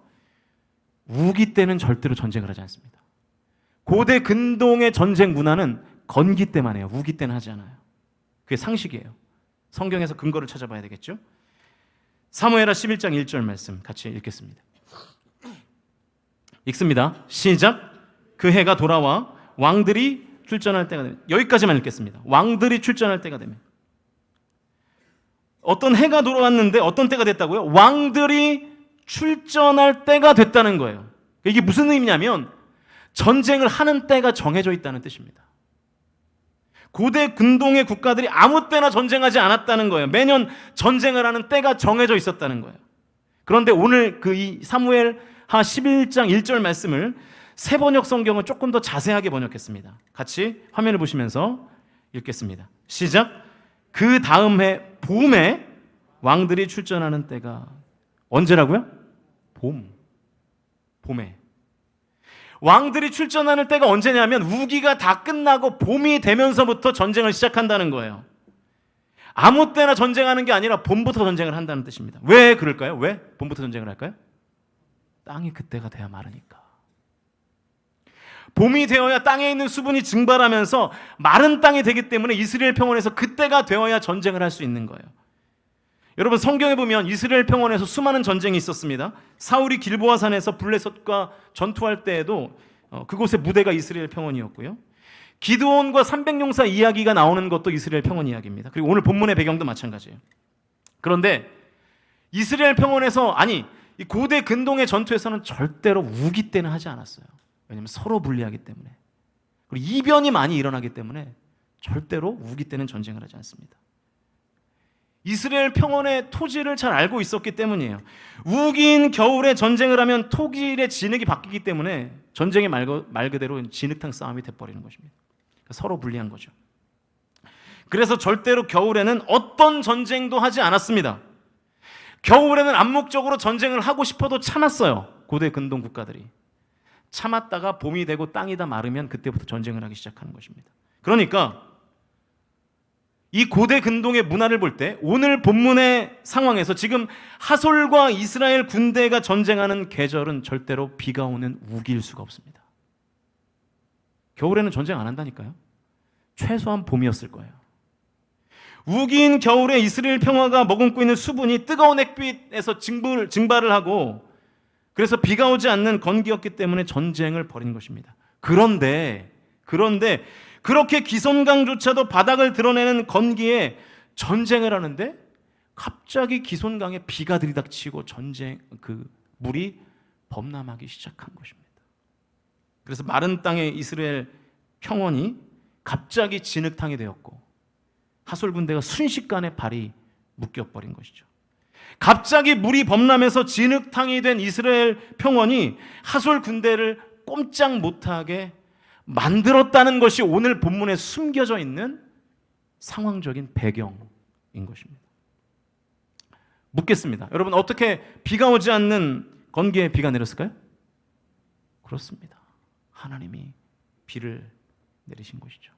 우기 때는 절대로 전쟁을 하지 않습니다. 고대 근동의 전쟁 문화는 건기 때만 해요. 우기 때는 하지 않아요. 그게 상식이에요. 성경에서 근거를 찾아봐야 되겠죠. 사무엘하 11장 1절 말씀 같이 읽겠습니다. 읽습니다. 시작. 그 해가 돌아와 왕들이 출전할 때가 되면, 여기까지만 읽겠습니다. 왕들이 출전할 때가 되면, 어떤 해가 돌아왔는데 어떤 때가 됐다고요? 왕들이 출전할 때가 됐다는 거예요. 이게 무슨 의미냐면 전쟁을 하는 때가 정해져 있다는 뜻입니다. 고대 근동의 국가들이 아무 때나 전쟁하지 않았다는 거예요. 매년 전쟁을 하는 때가 정해져 있었다는 거예요. 그런데 오늘 그 이 사무엘하 11장 1절 말씀을 새 번역 성경은 조금 더 자세하게 번역했습니다. 같이 화면을 보시면서 읽겠습니다. 시작. 그 다음 해 봄에 왕들이 출전하는 때가 언제라고요? 봄에. 왕들이 출전하는 때가 언제냐면 우기가 다 끝나고 봄이 되면서부터 전쟁을 시작한다는 거예요. 아무 때나 전쟁하는 게 아니라 봄부터 전쟁을 한다는 뜻입니다. 왜 그럴까요? 왜 봄부터 전쟁을 할까요? 땅이 그때가 돼야 마르니까. 봄이 되어야 땅에 있는 수분이 증발하면서 마른 땅이 되기 때문에 이스라엘 평원에서 그때가 되어야 전쟁을 할 수 있는 거예요. 여러분, 성경에 보면 이스라엘 평원에서 수많은 전쟁이 있었습니다. 사울이 길보아 산에서 블레셋과 전투할 때에도 그곳의 무대가 이스라엘 평원이었고요. 기드온과 300용사 이야기가 나오는 것도 이스라엘 평원 이야기입니다. 그리고 오늘 본문의 배경도 마찬가지예요. 그런데 이스라엘 평원에서, 이 고대 근동의 전투에서는 절대로 우기 때는 하지 않았어요. 왜냐하면 서로 불리하기 때문에, 그리고 이변이 많이 일어나기 때문에 절대로 우기 때는 전쟁을 하지 않습니다. 이스라엘 평원의 토지를 잘 알고 있었기 때문이에요. 우기인 겨울에 전쟁을 하면 토길의 진흙이 바뀌기 때문에 전쟁이 말 그대로 진흙탕 싸움이 돼버리는 것입니다. 그러니까 서로 불리한 거죠. 그래서 절대로 겨울에는 어떤 전쟁도 하지 않았습니다. 겨울에는 암묵적으로 전쟁을 하고 싶어도 참았어요. 고대 근동 국가들이 참았다가 봄이 되고 땅이 다 마르면 그때부터 전쟁을 하기 시작하는 것입니다. 그러니까 이 고대 근동의 문화를 볼 때 오늘 본문의 상황에서 지금 하솔과 이스라엘 군대가 전쟁하는 계절은 절대로 비가 오는 우기일 수가 없습니다. 겨울에는 전쟁 안 한다니까요. 최소한 봄이었을 거예요. 우기인 겨울에 이스라엘 평화가 머금고 있는 수분이 뜨거운 햇빛에서 증발을 하고 그래서 비가 오지 않는 건기였기 때문에 전쟁을 벌인 것입니다. 그런데 그렇게 기손강조차도 바닥을 드러내는 건기에 전쟁을 하는데 갑자기 기손강에 비가 들이닥치고 물이 범람하기 시작한 것입니다. 그래서 마른 땅의 이스라엘 평원이 갑자기 진흙탕이 되었고 하솔 군대가 순식간에 발이 묶여버린 것이죠. 갑자기 물이 범람해서 진흙탕이 된 이스라엘 평원이 하솔 군대를 꼼짝 못하게 만들었다는 것이 오늘 본문에 숨겨져 있는 상황적인 배경인 것입니다. 묻겠습니다. 여러분, 어떻게 비가 오지 않는 건기에 비가 내렸을까요? 그렇습니다. 하나님이 비를 내리신 것이죠.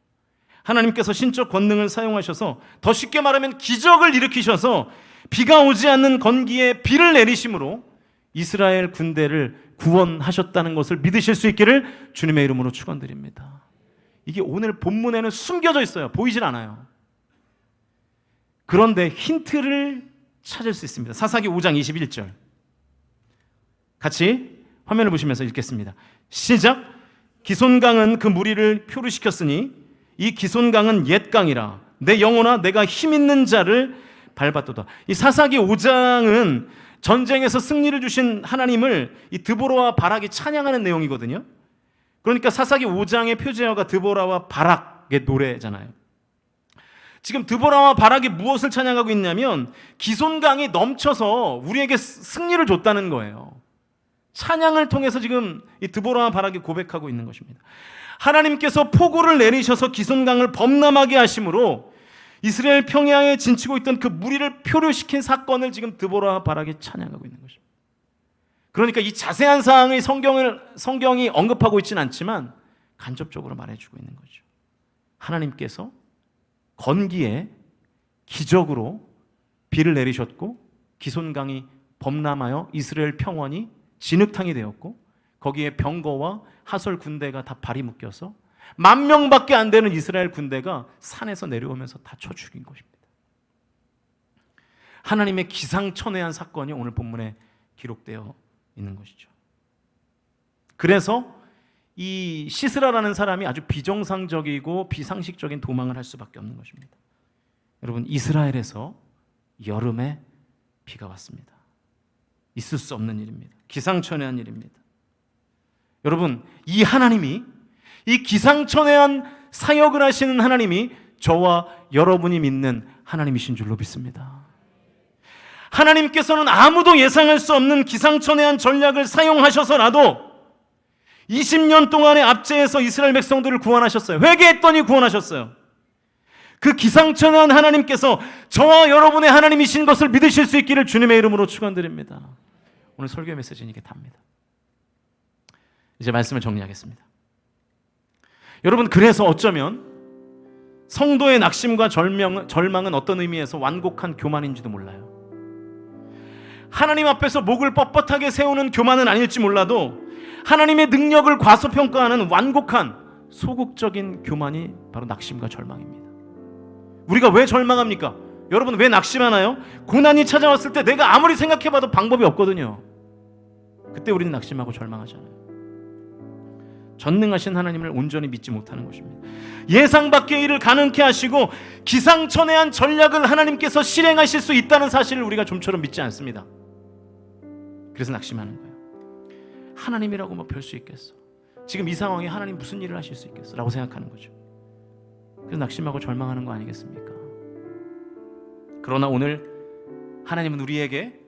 하나님께서 신적 권능을 사용하셔서, 더 쉽게 말하면 기적을 일으키셔서 비가 오지 않는 건기에 비를 내리심으로 이스라엘 군대를 구원하셨다는 것을 믿으실 수 있기를 주님의 이름으로 축원드립니다. 이게 오늘 본문에는 숨겨져 있어요. 보이질 않아요. 그런데 힌트를 찾을 수 있습니다. 사사기 5장 21절 같이 화면을 보시면서 읽겠습니다. 시작. 기손강은 그 무리를 표류시켰으니 이 기손강은 옛 강이라 내 영혼아 내가 힘 있는 자를 밟았도다. 이 사사기 5장은 전쟁에서 승리를 주신 하나님을 이 드보라와 바락이 찬양하는 내용이거든요. 그러니까 사사기 5장의 표제어가 드보라와 바락의 노래잖아요. 지금 드보라와 바락이 무엇을 찬양하고 있냐면 기손강이 넘쳐서 우리에게 승리를 줬다는 거예요. 찬양을 통해서 지금 이 드보라와 바락이 고백하고 있는 것입니다. 하나님께서 폭우를 내리셔서 기손강을 범람하게 하심으로 이스라엘 평야에 진치고 있던 그 무리를 표류시킨 사건을 지금 드보라와 바락이 찬양하고 있는 것입니다. 그러니까 이 자세한 사항을 성경이 언급하고 있지는 않지만 간접적으로 말해주고 있는 거죠. 하나님께서 건기에 기적으로 비를 내리셨고 기손강이 범람하여 이스라엘 평원이 진흙탕이 되었고 거기에 병거와 하솔 군대가 다 발이 묶여서 10,000명밖에 안 되는 이스라엘 군대가 산에서 내려오면서 다 쳐 죽인 것입니다. 하나님의 기상천외한 사건이 오늘 본문에 기록되어 있는 것이죠. 그래서 이 시스라라는 사람이 아주 비정상적이고 비상식적인 도망을 할 수밖에 없는 것입니다. 여러분, 이스라엘에서 여름에 비가 왔습니다. 있을 수 없는 일입니다. 기상천외한 일입니다. 여러분, 이 하나님이, 이 기상천외한 사역을 하시는 하나님이 저와 여러분이 믿는 하나님이신 줄로 믿습니다. 하나님께서는 아무도 예상할 수 없는 기상천외한 전략을 사용하셔서라도 20년 동안의 압제에서 이스라엘 백성들을 구원하셨어요. 회개했더니 구원하셨어요. 그 기상천외한 하나님께서 저와 여러분의 하나님이신 것을 믿으실 수 있기를 주님의 이름으로 축원드립니다. 오늘 설교 메시지는 이게 답니다. 이제 말씀을 정리하겠습니다. 여러분, 그래서 어쩌면 성도의 낙심과 절망은 어떤 의미에서 완곡한 교만인지도 몰라요. 하나님 앞에서 목을 뻣뻣하게 세우는 교만은 아닐지 몰라도 하나님의 능력을 과소평가하는 완곡한 소극적인 교만이 바로 낙심과 절망입니다. 우리가 왜 절망합니까? 여러분, 왜 낙심하나요? 고난이 찾아왔을 때 내가 아무리 생각해봐도 방법이 없거든요. 그때 우리는 낙심하고 절망하잖아요. 전능하신 하나님을 온전히 믿지 못하는 것입니다. 예상 밖의 일을 가능케 하시고 기상천외한 전략을 하나님께서 실행하실 수 있다는 사실을 우리가 좀처럼 믿지 않습니다. 그래서 낙심하는 거예요. 하나님이라고 뭐 별 수 있겠어? 지금 이 상황에 하나님 무슨 일을 하실 수 있겠어? 라고 생각하는 거죠. 그래서 낙심하고 절망하는 거 아니겠습니까? 그러나 오늘 하나님은 우리에게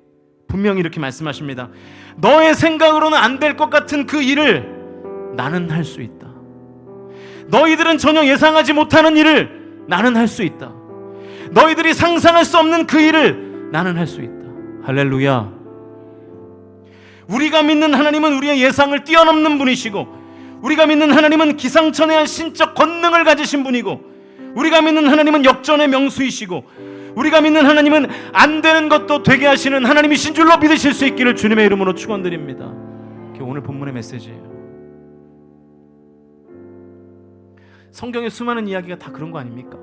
분명히 이렇게 말씀하십니다. 너의 생각으로는 안 될 것 같은 그 일을 나는 할 수 있다. 너희들은 전혀 예상하지 못하는 일을 나는 할 수 있다. 너희들이 상상할 수 없는 그 일을 나는 할 수 있다. 할렐루야. 우리가 믿는 하나님은 우리의 예상을 뛰어넘는 분이시고 우리가 믿는 하나님은 기상천외한 신적 권능을 가지신 분이고 우리가 믿는 하나님은 역전의 명수이시고 우리가 믿는 하나님은 안 되는 것도 되게 하시는 하나님이신 줄로 믿으실 수 있기를 주님의 이름으로 축원드립니다. 그게 오늘 본문의 메시지예요. 성경의 수많은 이야기가 다 그런 거 아닙니까?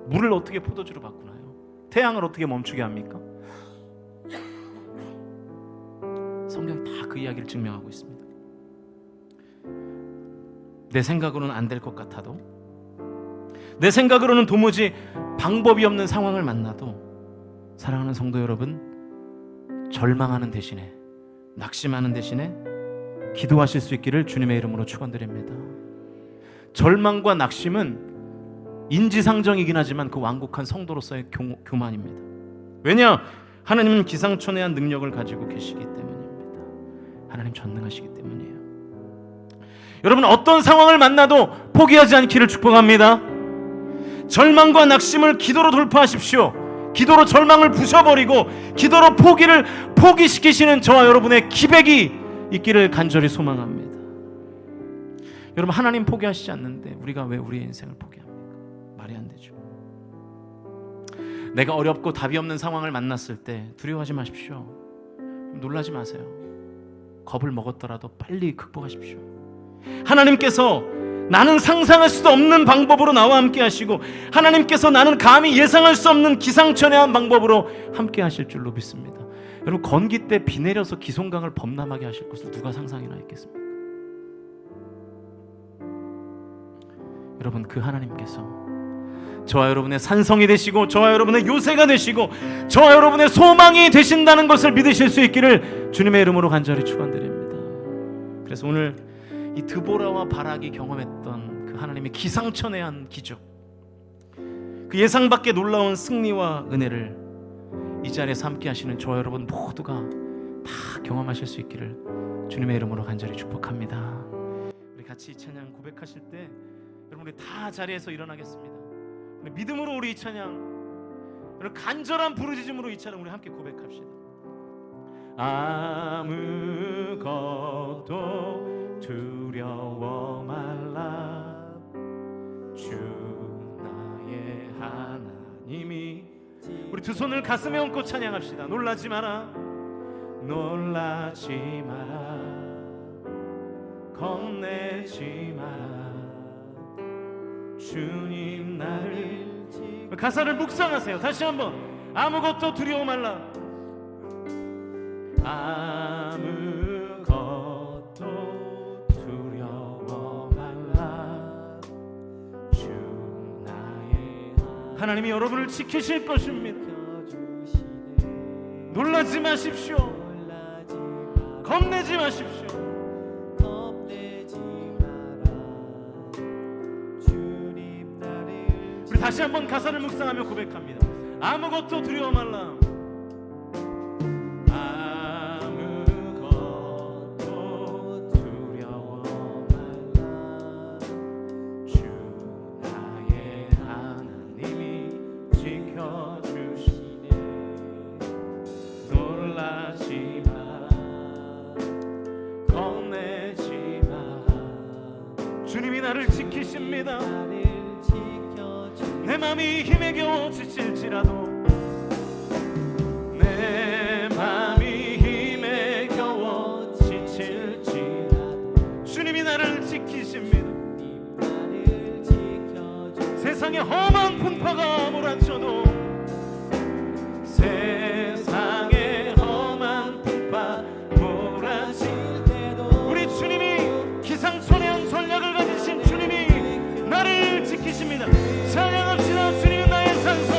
물을 어떻게 포도주로 바꾸나요? 태양을 어떻게 멈추게 합니까? 성경이 다 그 이야기를 증명하고 있습니다. 내 생각으로는 안 될 것 같아도, 내 생각으로는 도무지 방법이 없는 상황을 만나도 사랑하는 성도 여러분, 절망하는 대신에, 낙심하는 대신에 기도하실 수 있기를 주님의 이름으로 축원드립니다. 절망과 낙심은 인지상정이긴 하지만 그 완곡한 성도로서의 교만입니다. 왜냐? 하나님은 기상천외한 능력을 가지고 계시기 때문입니다. 하나님 전능하시기 때문이에요. 여러분, 어떤 상황을 만나도 포기하지 않기를 축복합니다. 절망과 낙심을 기도로 돌파하십시오. 기도로 절망을 부셔버리고 기도로 포기시키시는 저와 여러분의 기백이 있기를 간절히 소망합니다. 여러분, 하나님 포기하시지 않는데 우리가 왜 우리의 인생을 포기합니까? 말이 안 되죠. 내가 어렵고 답이 없는 상황을 만났을 때 두려워하지 마십시오. 놀라지 마세요. 겁을 먹었더라도 빨리 극복하십시오. 하나님께서 나는 상상할 수도 없는 방법으로 나와 함께 하시고, 하나님께서 나는 감히 예상할 수 없는 기상천외한 방법으로 함께 하실 줄로 믿습니다. 여러분, 건기 때 비 내려서 기송강을 범람하게 하실 것을 누가 상상이나 했겠습니까? 여러분, 그 하나님께서 저와 여러분의 산성이 되시고 저와 여러분의 요새가 되시고 저와 여러분의 소망이 되신다는 것을 믿으실 수 있기를 주님의 이름으로 간절히 축원드립니다. 그래서 오늘 이 드보라와 바락이 경험했던 그 하나님의 기상천외한 기적, 그 예상 밖의 놀라운 승리와 은혜를 이 자리에서 함께 하시는 저와 여러분 모두가 다 경험하실 수 있기를 주님의 이름으로 간절히 축복합니다. 우리 같이 이 찬양 고백하실 때 여러분, 우리 다 자리에서 일어나겠습니다. 우리 믿음으로 우리 이 찬양, 여러분 간절한 부르짖음으로 이 찬양 우리 함께 고백합시다. 아무것도 두려워 말라. 주 나의 하나님이. 우리 두 손을 가슴에 얹고 찬양합시다. 놀라지 마라. 놀라지 마라. 겁내지 마라. 주님 나를. 가사를 묵상하세요. 다시 한번. 아무것도 두려워 말라. 아무것도 두려워 말라. 주 나의 하나님이 여러분을 지키실 것입니다. 놀라지 마십시오. 겁내지 마십시오. 우리 다시 한번 가사를 묵상하며 고백합니다. 아무것도 두려워 말라. 아무것도 두려워 말라. 주 나의 하나님이 지켜주시네. 놀라지 마. 겁내지 마. 주님이 나를 지키십니다. 내 맘이 힘에 겨워 지칠지라도, 내 맘이 힘에 겨워 지칠지라도 주님이 나를 지키십니다. 세상에 험한 풍파가 몰아쳐도, 세상에 험한 풍파 몰아칠 때도 우리 주님이 기상천외한 전략을 가지신 주님이 나를 지키십니다. 찬양합시다. 주님은 나의 산성,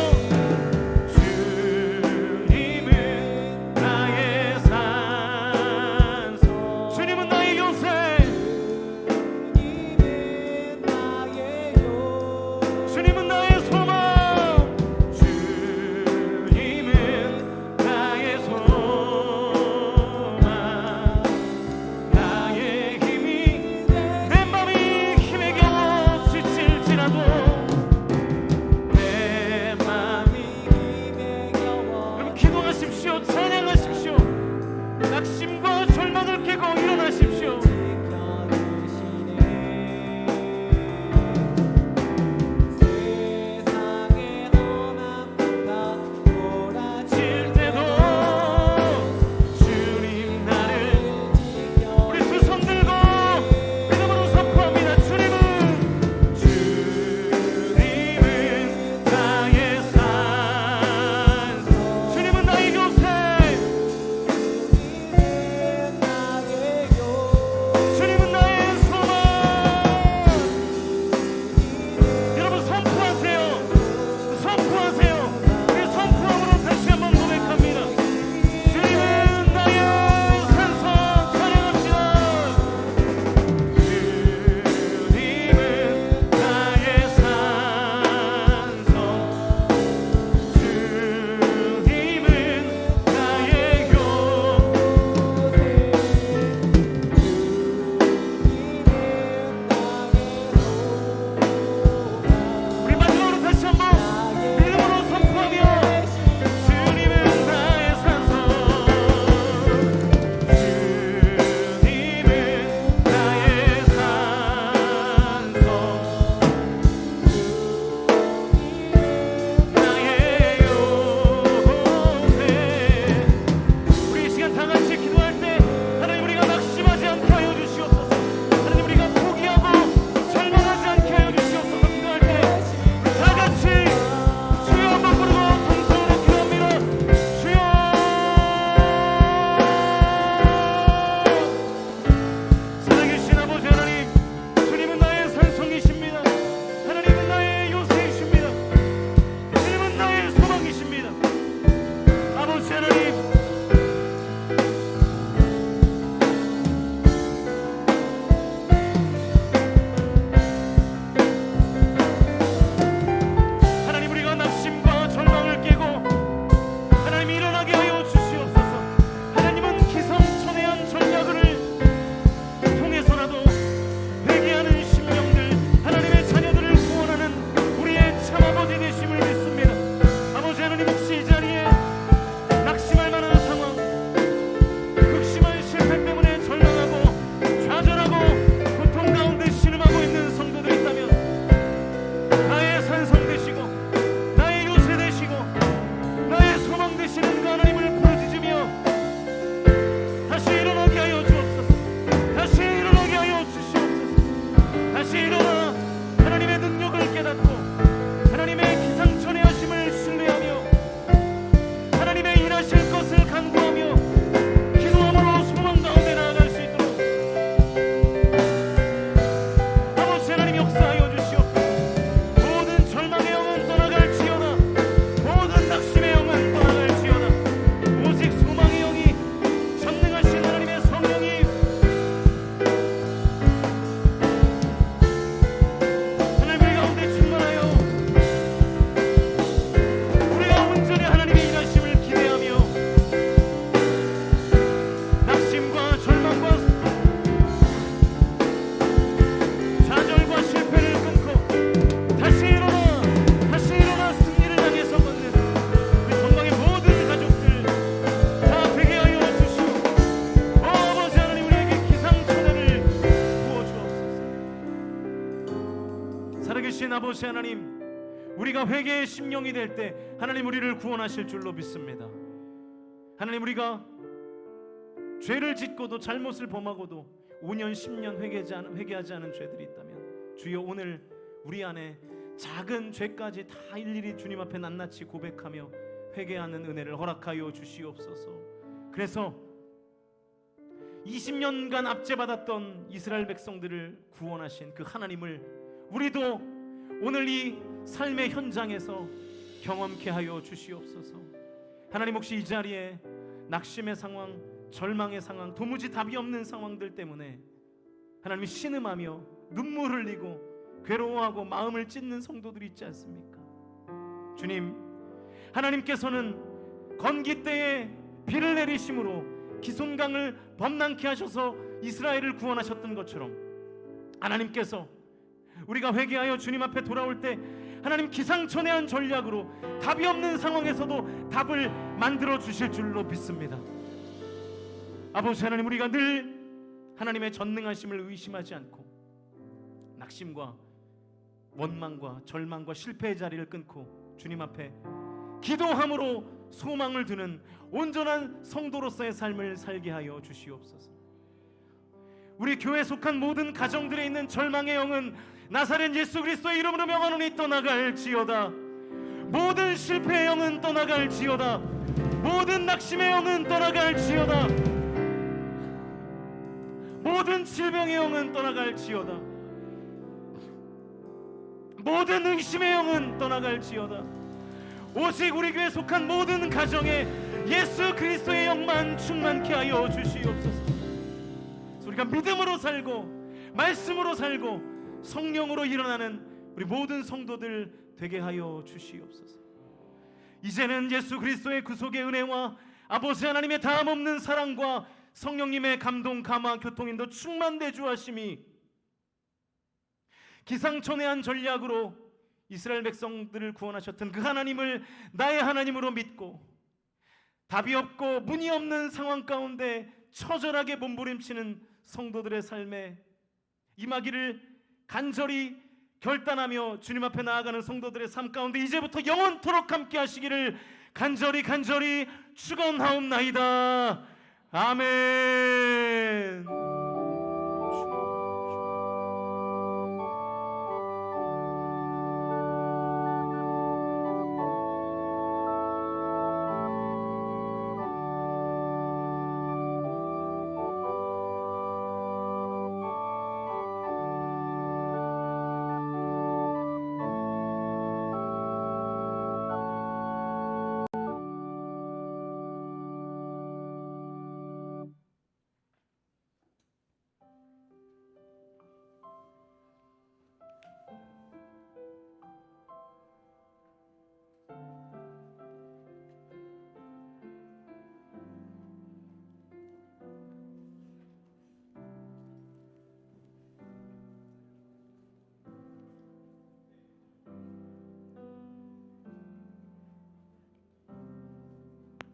아버지 하나님, 우리가 회개의 심령이 될 때 하나님 우리를 구원하실 줄로 믿습니다. 하나님, 우리가 죄를 짓고도 잘못을 범하고도 5년 10년 회개하지 않은 죄들이 있다면 주여, 오늘 우리 안에 작은 죄까지 다 일일이 주님 앞에 낱낱이 고백하며 회개하는 은혜를 허락하여 주시옵소서. 그래서 20년간 압제받았던 이스라엘 백성들을 구원하신 그 하나님을 우리도 오늘 이 삶의 현장에서 경험케 하여 주시옵소서. 하나님, 혹시 이 자리에 낙심의 상황, 절망의 상황, 도무지 답이 없는 상황들 때문에 하나님이 신음하며 눈물 흘리고 괴로워하고 마음을 찢는 성도들이 있지 않습니까? 주님, 하나님께서는 건기 때에 비를 내리심으로 기손강을 범람케 하셔서 이스라엘을 구원하셨던 것처럼 하나님께서 우리가 회개하여 주님 앞에 돌아올 때 하나님 기상천외한 전략으로 답이 없는 상황에서도 답을 만들어 주실 줄로 믿습니다. 아버지 하나님, 우리가 늘 하나님의 전능하심을 의심하지 않고 낙심과 원망과 절망과 실패의 자리를 끊고 주님 앞에 기도함으로 소망을 두는 온전한 성도로서의 삶을 살게 하여 주시옵소서. 우리 교회에 속한 모든 가정들에 있는 절망의 영은 나사렛 예수 그리스도의 이름으로 명하노니 떠나갈지어다. 모든 실패의 영은 떠나갈지어다. 모든 낙심의 영은 떠나갈지어다. 모든 질병의 영은 떠나갈지어다. 모든 의심의 영은 떠나갈지어다. 오직 우리 교회에 속한 모든 가정에 예수 그리스도의 영만 충만케 하여 주시옵소서. 우리가 믿음으로 살고 말씀으로 살고 성령으로 일어나는 우리 모든 성도들 되게 하여 주시옵소서. 이제는 예수 그리스도의 구속의 은혜와 아버지 하나님의 다함없는 사랑과 성령님의 감동, 감화, 교통인도 충만대주하심이 기상천외한 전략으로 이스라엘 백성들을 구원하셨던 그 하나님을 나의 하나님으로 믿고 답이 없고 문이 없는 상황 가운데 처절하게 몸부림치는 성도들의 삶에 임하기를 간절히 결단하며 주님 앞에 나아가는 성도들의 삶 가운데 이제부터 영원토록 함께 하시기를 간절히 축원하옵나이다. 아멘.